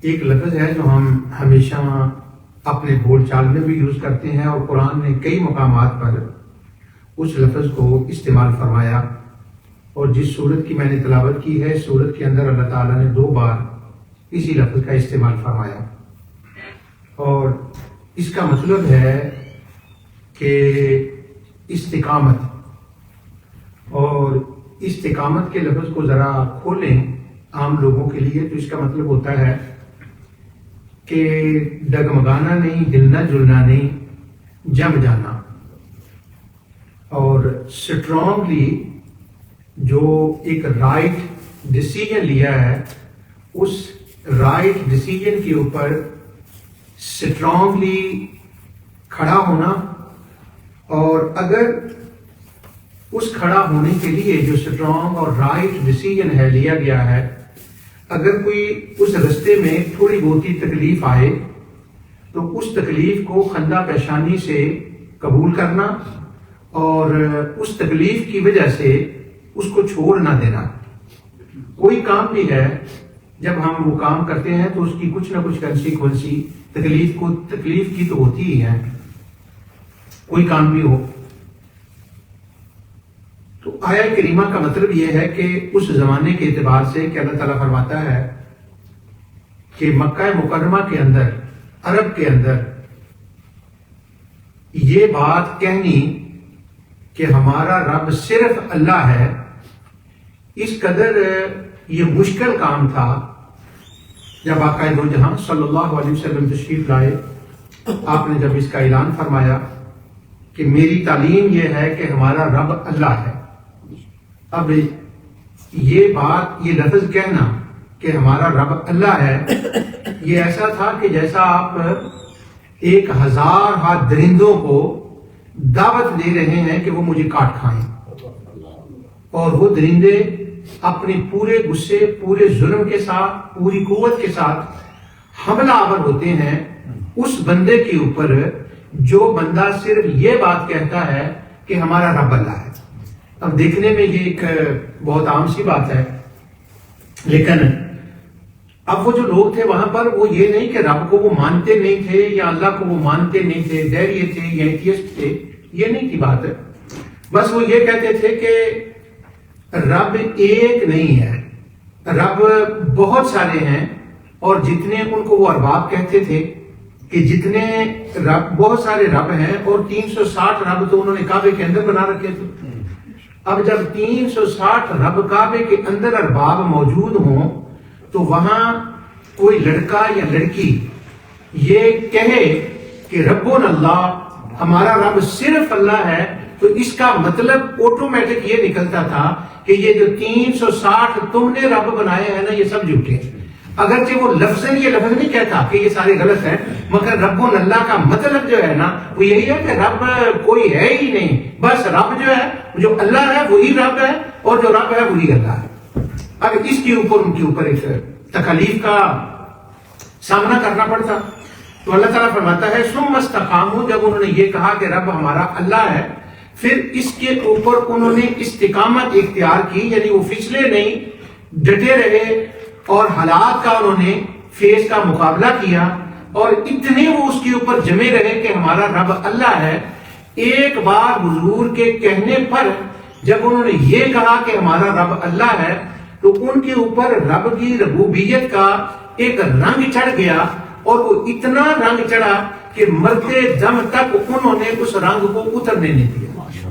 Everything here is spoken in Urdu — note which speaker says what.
Speaker 1: ایک لفظ ہے جو ہم ہمیشہ اپنے بول چال میں بھی یوز کرتے ہیں، اور قرآن نے کئی مقامات پر اس لفظ کو استعمال فرمایا، اور جس سورت کی میں نے تلاوت کی ہے، سورت کے اندر اللہ تعالیٰ نے 2 بار اسی لفظ کا استعمال فرمایا، اور اس کا مطلب ہے کہ استقامت. اور استقامت کے لفظ کو ذرا کھولیں عام لوگوں کے لیے تو اس کا مطلب ہوتا ہے کہ ڈگمگانا نہیں، ہلنا جلنا نہیں، جم جانا. اور سٹرانگلی جو ایک رائٹ ڈیسیجن لیا ہے، اس رائٹ ڈیسیجن کے اوپر سٹرانگلی کھڑا ہونا. اور اگر اس کھڑا ہونے کے لیے جو سٹرانگ اور رائٹ ڈیسیجن ہے لیا گیا ہے، اگر کوئی اس رستے میں تھوڑی بہت تکلیف آئے تو اس تکلیف کو خندہ پیشانی سے قبول کرنا، اور اس تکلیف کی وجہ سے اس کو چھوڑ نہ دینا. کوئی کام بھی ہے جب ہم وہ کام کرتے ہیں تو اس کی کچھ نہ کچھ کنسیکوینسی تکلیف کی تو ہوتی ہی ہے، کوئی کام بھی ہو. تو آیہ کریمہ کا مطلب یہ ہے کہ اس زمانے کے اعتبار سے کہ اللہ تعالیٰ فرماتا ہے کہ مکہ مکرمہ کے اندر، عرب کے اندر یہ بات کہنی کہ ہمارا رب صرف اللہ ہے، اس قدر یہ مشکل کام تھا. جب آقا دو جہاں صلی اللہ علیہ وسلم تشریف لائے، آپ نے جب اس کا اعلان فرمایا کہ میری تعلیم یہ ہے کہ ہمارا رب اللہ ہے. اب یہ بات، یہ لفظ کہنا کہ ہمارا رب اللہ ہے، یہ ایسا تھا کہ جیسا آپ 1000 ہاتھ درندوں کو دعوت دے رہے ہیں کہ وہ مجھے کاٹ کھائیں، اور وہ درندے اپنے پورے غصے، پورے ظلم کے ساتھ، پوری قوت کے ساتھ حملہ آور ہوتے ہیں اس بندے کے اوپر جو بندہ صرف یہ بات کہتا ہے کہ ہمارا رب اللہ ہے. اب دیکھنے میں یہ ایک بہت عام سی بات ہے، لیکن اب وہ جو لوگ تھے وہاں پر، وہ یہ نہیں کہ رب کو وہ مانتے نہیں تھے یا اللہ کو وہ مانتے نہیں تھے، دہریے تھے یا ایتھیسٹ تھے، یہ نہیں تھی بات. بس وہ یہ کہتے تھے کہ رب ایک نہیں ہے، رب بہت سارے ہیں. اور جتنے ان کو وہ ارباب کہتے تھے کہ جتنے رب، بہت سارے رب ہیں، اور 360 رب تو انہوں نے کعبے کے اندر بنا رکھے تھے. اب جب 360 رب کعبے کے اندر ارباب موجود ہوں تو وہاں کوئی لڑکا یا لڑکی یہ کہے کہ ربنا اللہ، ہمارا رب صرف اللہ ہے، تو اس کا مطلب آٹومیٹک یہ نکلتا تھا کہ یہ جو 360 تم نے رب بنائے ہیں نا، یہ سب جھوٹے ہیں. اگرچہ وہ لفظاً یہ لفظ نہیں کہتا کہ یہ سارے غلط ہیں، مگر رب اللہ کا مطلب جو ہے نا وہ یہی ہے کہ رب کوئی ہے ہی نہیں، بس رب جو ہے، جو اللہ ہے وہی رب ہے، اور جو رب ہے وہی اللہ ہے. اب اس کے اوپر ان کے اوپر ایک تکالیف کا سامنا کرنا پڑتا. تو اللہ تعالیٰ فرماتا ہے ثم استقاموا، جب انہوں نے یہ کہا کہ رب ہمارا اللہ ہے، پھر اس کے اوپر انہوں نے استقامت اختیار کی، یعنی وہ پھسلے نہیں، ڈٹے رہے، اور حالات کا انہوں نے فیس کا مقابلہ کیا، اور اتنے وہ اس کے اوپر جمے رہے کہ ہمارا رب اللہ ہے. ایک بار حضور کے کہنے پر جب انہوں نے یہ کہا کہ ہمارا رب اللہ ہے، تو ان کے اوپر رب کی ربوبیت کا ایک رنگ چڑھ گیا، اور وہ اتنا رنگ چڑھا کہ مرتے دم تک انہوں نے اس رنگ کو اترنے نہیں دیا.